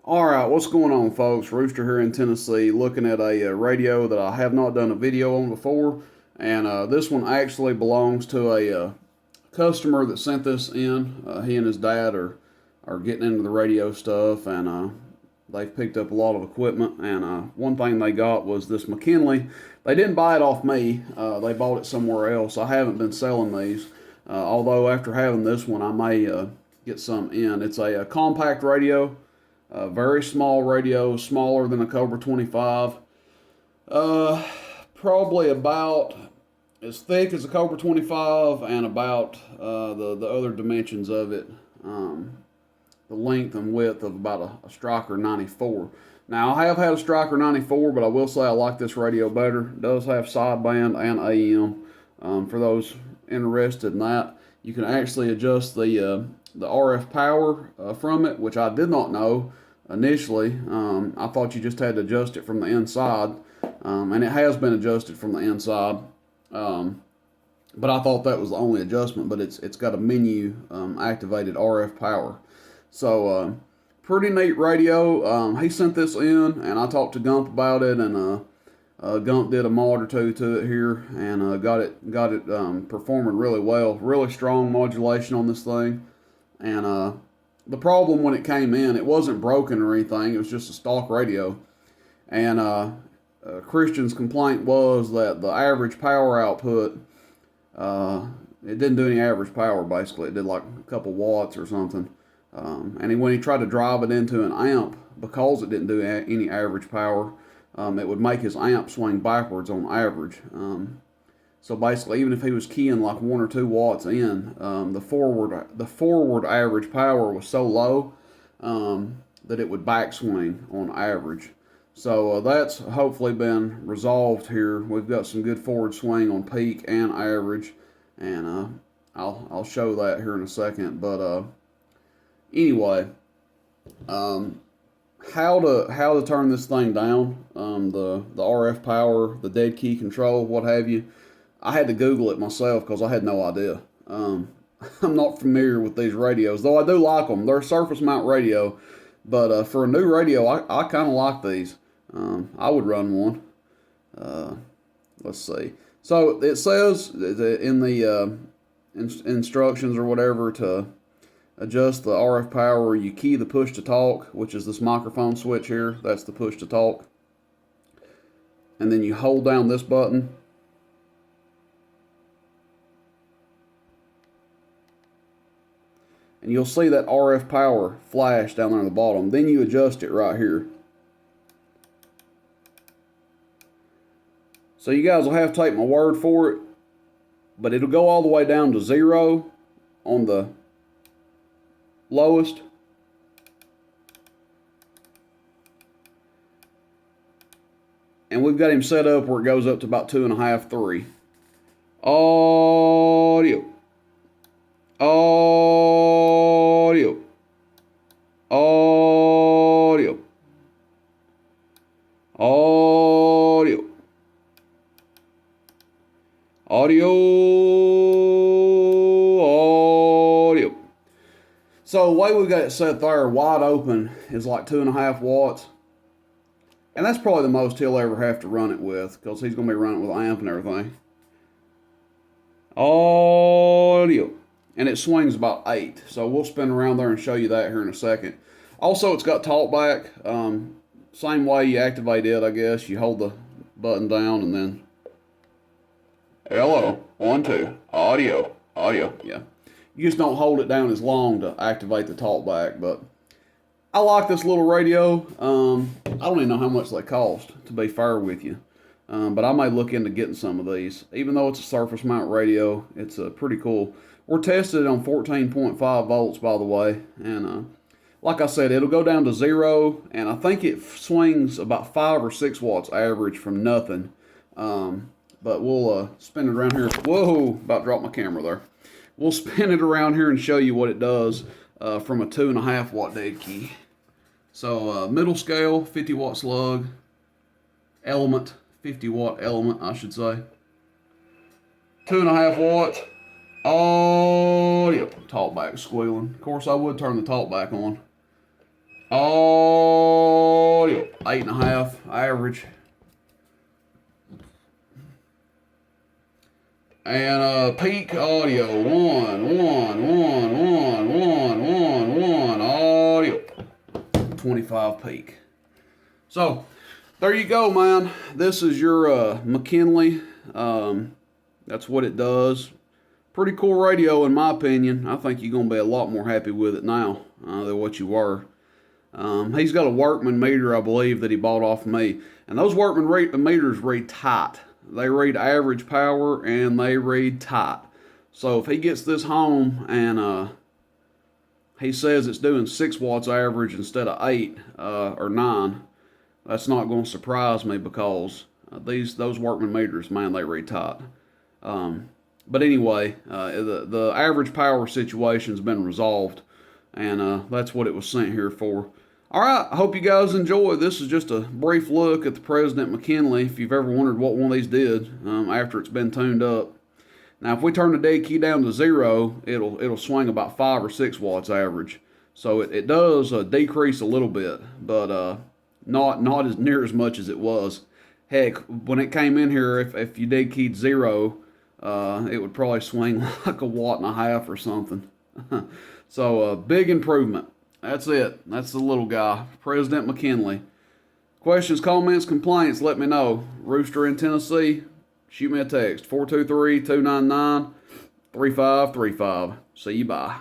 All right, what's going on, folks? Rooster here in Tennessee, looking at a radio that I have not done a video on before, and this one actually belongs to a customer that sent this in. He and his dad are getting into the radio stuff, and they've picked up a lot of equipment. And one thing they got was this Mckinley. They didn't buy it off me; they bought it somewhere else. I haven't been selling these, although after having this one, I may get some in. It's a compact radio. Very small radio, smaller than a Cobra 25. Probably about as thick as a Cobra 25 and about the other dimensions of it. The length and width of about a Striker 94. Now, I have had a Striker 94, but I will say I like this radio better. It does have sideband and AM. For those interested in that, you can actually adjust the RF power from it, which I did not know initially. I thought you just had to adjust it from the inside, and it has been adjusted from the inside. But I thought that was the only adjustment, but it's got a menu activated RF power. So pretty neat radio. He sent this in, and I talked to Gump about it, and Gump did a mod or two to it here, and got it performing really well. Really strong modulation on this thing, and the problem when it came in, it wasn't broken or anything. It was just a stock radio, and Christian's complaint was that the average power output, it didn't do any average power. Basically, it did like a couple watts or something. And when he tried to drive it into an amp, because it didn't do any average power, it would make his amp swing backwards on average. So basically, even if he was keying like 1 or 2 watts in, the forward average power was so low that it would backswing on average. So that's hopefully been resolved here. We've got some good forward swing on peak and average, and I'll show that here in a second. But anyway, how to turn this thing down, the RF power, the dead key control, what have you. I had to Google it myself because I had no idea. I'm not familiar with these radios, though I do like them. They're a surface mount radio, but for a new radio, I kind of like these. I would run one. Let's see. So it says in the instructions or whatever to adjust the RF power, you key the push to talk, which is this microphone switch here. That's the push to talk. And then you hold down this button. And you'll see that RF power flash down there on the bottom. Then you adjust it right here. So you guys will have to take my word for it, but it'll go all the way down to 0 on the lowest. And we've got him set up where it goes up to about 2.5, 3. Audio. Audio. Audio. Audio. Audio. Audio. So the way we got it set there, wide open, is like 2.5 watts. And that's probably the most he'll ever have to run it with, because he's going to be running with an amp and everything. Audio. And it swings about 8. So we'll spin around there and show you that here in a second. Also, it's got talkback. Same way you activate it, I guess. You hold the button down and then... Hello. 1, 2. Audio. Audio. Yeah. You just don't hold it down as long to activate the talkback. But I like this little radio. I don't even know how much they cost, to be fair with you. But I may look into getting some of these. Even though it's a surface mount radio, it's pretty cool. We're tested on 14.5 volts, by the way, and like I said, it'll go down to 0, and I think it swings about 5 or 6 watts average from nothing. But we'll spin it around here. Whoa, about dropped my camera there. We'll spin it around here and show you what it does from a 2.5 watt dead key. So middle scale, 50 watt slug, element, 50 watt element, I should say. 2.5 watts. Audio. Talkback squealing. Of course, I would turn the talkback on. Audio. 8.5 average. And peak audio, one, audio, 25 peak. So, there you go, man. This is your Mckinley. That's what it does. Pretty cool radio, in my opinion. I think you're going to be a lot more happy with it now than what you were. He's got a Workman meter, I believe, that he bought off me. And those Workman meters read tight. They read average power and they read tight. So if he gets this home and he says it's doing 6 watts average instead of 8 or 9, that's not going to surprise me because those Workman meters, man, they read tight. But anyway, the average power situation's been resolved, and that's what it was sent here for. All right, I hope you guys enjoy. This is just a brief look at the President Mckinley, if you've ever wondered what one of these did after it's been tuned up. Now, if we turn the dead key down to 0, it'll swing about 5 or 6 watts average. So it does decrease a little bit, but not as near as much as it was. Heck, when it came in here, if you dead keyed 0, it would probably swing like 1.5 watts or something. So big improvement. That's it. That's the little guy, President Mckinley. Questions, comments, complaints, let me know. Rooster in Tennessee, shoot me a text, 423-299-3535. See you, bye.